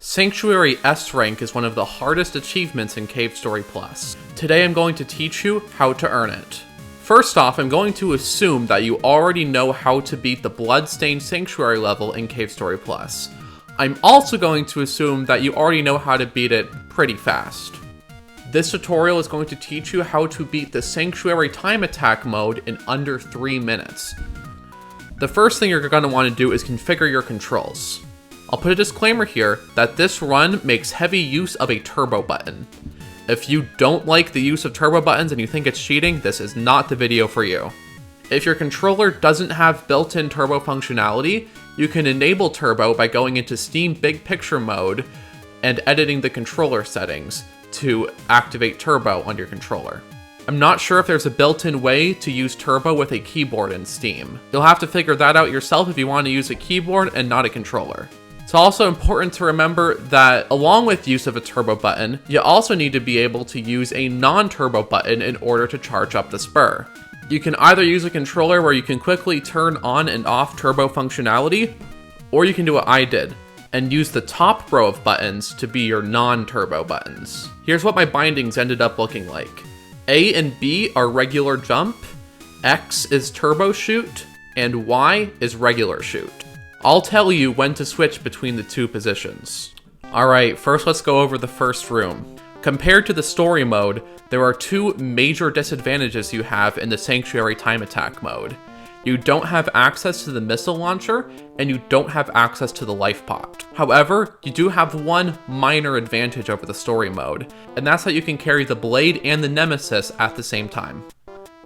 Sanctuary S rank is one of the hardest achievements in Cave Story Plus. Today I'm going to teach you how to earn it. First off, I'm going to assume that you already know how to beat the Bloodstained Sanctuary level in Cave Story Plus. I'm also going to assume that you already know how to beat it pretty fast. This tutorial is going to teach you how to beat the Sanctuary Time Attack mode in under 3 minutes. The first thing you're going to want to do is configure your controls. I'll put a disclaimer here that this run makes heavy use of a turbo button. If you don't like the use of turbo buttons and you think it's cheating, this is not the video for you. If your controller doesn't have built-in turbo functionality, you can enable turbo by going into Steam Big Picture mode and editing the controller settings to activate turbo on your controller. I'm not sure if there's a built-in way to use turbo with a keyboard in Steam. You'll have to figure that out yourself if you want to use a keyboard and not a controller. It's also important to remember that along with use of a turbo button, you also need to be able to use a non-turbo button in order to charge up the spur. You can either use a controller where you can quickly turn on and off turbo functionality, or you can do what I did and use the top row of buttons to be your non-turbo buttons. Here's what my bindings ended up looking like. A and B are regular jump, X is turbo shoot, and Y is regular shoot. I'll tell you when to switch between the two positions. Alright, first let's go over the first room. Compared to the story mode, there are two major disadvantages you have in the Sanctuary Time Attack mode. You don't have access to the missile launcher, and you don't have access to the life pot. However, you do have one minor advantage over the story mode, and that's that you can carry the blade and the nemesis at the same time.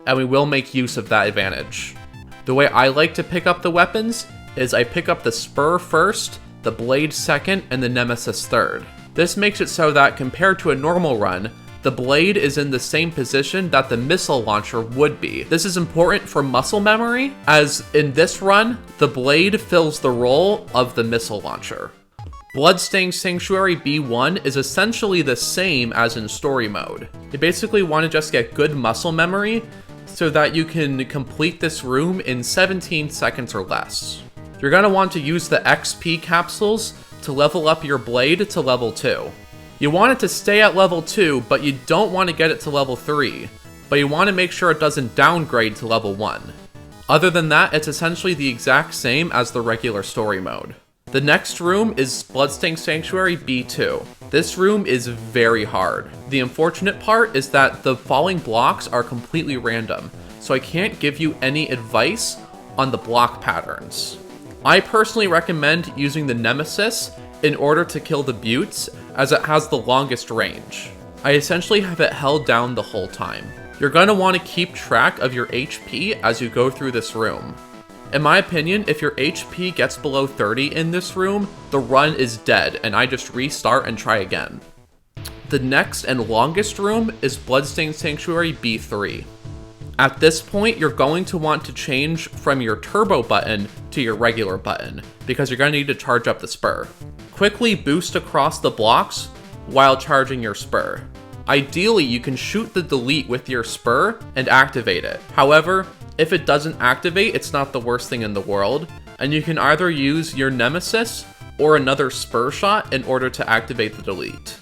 And we will make use of that advantage. The way I like to pick up the weapons is I pick up the spur first, the blade second, and the nemesis third. This makes it so that compared to a normal run, the blade is in the same position that the missile launcher would be. This is important for muscle memory, as in this run, the blade fills the role of the missile launcher. Bloodstained Sanctuary B1 is essentially the same as in story mode. You basically want to just get good muscle memory so that you can complete this room in 17 seconds or less. You're going to want to use the XP capsules to level up your blade to level 2. You want it to stay at level 2, but you don't want to get it to level 3, but you want to make sure it doesn't downgrade to level 1. Other than that, it's essentially the exact same as the regular story mode. The next room is Bloodstained Sanctuary B2. This room is very hard. The unfortunate part is that the falling blocks are completely random, so I can't give you any advice on the block patterns. I personally recommend using the Nemesis in order to kill the buttes, as it has the longest range. I essentially have it held down the whole time. You're going to want to keep track of your HP as you go through this room. In my opinion, if your HP gets below 30 in this room, the run is dead and I just restart and try again. The next and longest room is Bloodstained Sanctuary B3. At this point, you're going to want to change from your turbo button to your regular button, because you're going to need to charge up the spur. Quickly boost across the blocks while charging your spur. Ideally, you can shoot the delete with your spur and activate it. However, if it doesn't activate, it's not the worst thing in the world, and you can either use your nemesis or another spur shot in order to activate the delete.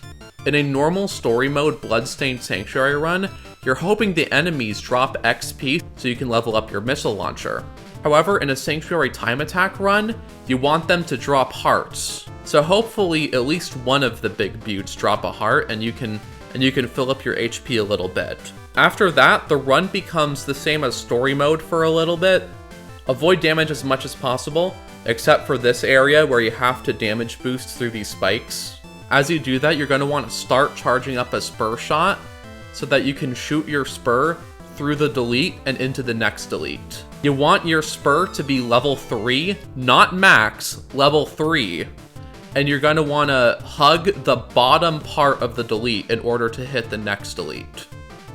In a normal story mode Bloodstained Sanctuary run, you're hoping the enemies drop XP so you can level up your missile launcher. However, in a Sanctuary Time Attack run, you want them to drop hearts. So hopefully at least one of the big buttes drop a heart and you can fill up your HP a little bit. After that, the run becomes the same as story mode for a little bit. Avoid damage as much as possible, except for this area where you have to damage boost through these spikes. As you do that, you're going to want to start charging up a spur shot so that you can shoot your spur through the delete and into the next delete. You want your spur to be level 3, not max, level 3. And you're going to want to hug the bottom part of the delete in order to hit the next delete.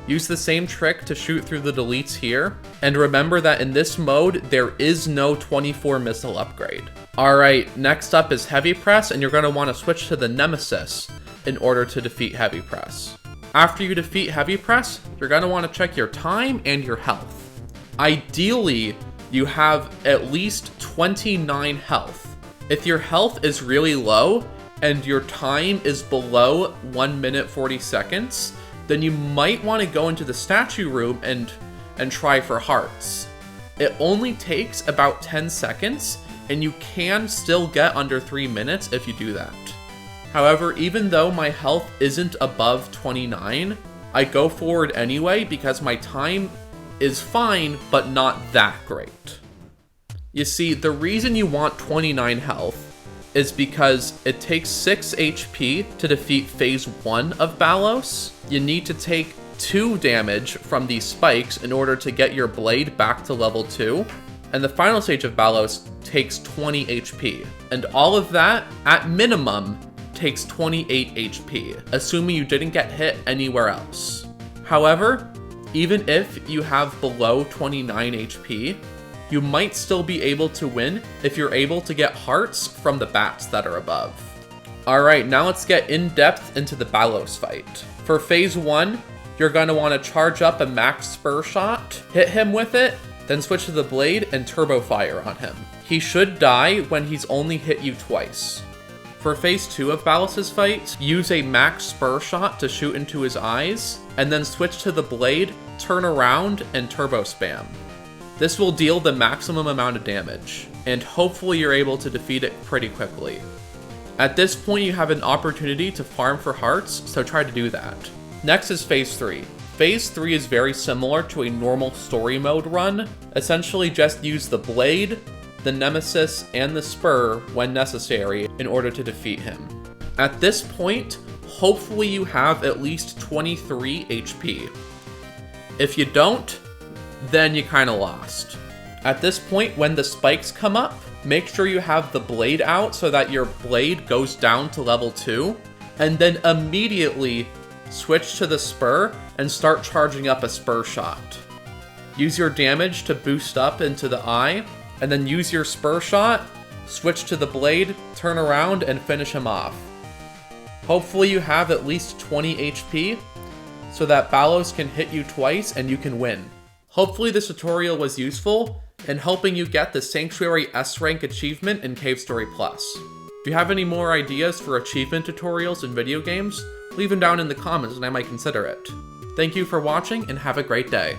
Use the same trick to shoot through the deletes here. And remember that in this mode, there is no 24 missile upgrade. Alright, next up is Heavy Press, and you're going to want to switch to the Nemesis in order to defeat Heavy Press. After you defeat Heavy Press, you're going to want to check your time and your health. Ideally, you have at least 29 health. If your health is really low, and your time is below 1 minute 40 seconds, then you might want to go into the statue room and try for hearts. It only takes about 10 seconds, and you can still get under 3 minutes if you do that. However, even though my health isn't above 29, I go forward anyway because my time is fine, but not that great. You see, the reason you want 29 health is because it takes 6 HP to defeat phase 1 of Balos. You need to take 2 damage from these spikes in order to get your blade back to level 2. And the final stage of Balos takes 20 HP. And all of that, at minimum, takes 28 HP, assuming you didn't get hit anywhere else. However, even if you have below 29 HP, you might still be able to win if you're able to get hearts from the bats that are above. Alright, now let's get in depth into the Balos fight. For phase 1, you're going to want to charge up a max spur shot, hit him with it, then switch to the blade and turbo fire on him. He should die when he's only hit you twice. For phase 2 of Balos' fight, use a max spur shot to shoot into his eyes, and then switch to the blade, turn around, and turbo spam. This will deal the maximum amount of damage, and hopefully you're able to defeat it pretty quickly. At this point you have an opportunity to farm for hearts, so try to do that. Next is phase 3. Phase 3 is very similar to a normal story mode run. Essentially just use the blade, the nemesis, and the spur when necessary in order to defeat him. At this point, hopefully you have at least 23 HP. If you don't, then you kinda lost. At this point, when the spikes come up, make sure you have the blade out so that your blade goes down to level 2, and then immediately switch to the spur and start charging up a spur shot. Use your damage to boost up into the eye, and then use your spur shot, switch to the blade, turn around, and finish him off. Hopefully you have at least 20 HP, so that Balos can hit you twice and you can win. Hopefully this tutorial was useful in helping you get the Sanctuary S rank achievement in Cave Story Plus. If you have any more ideas for achievement tutorials in video games, leave them down in the comments and I might consider it. Thank you for watching and have a great day.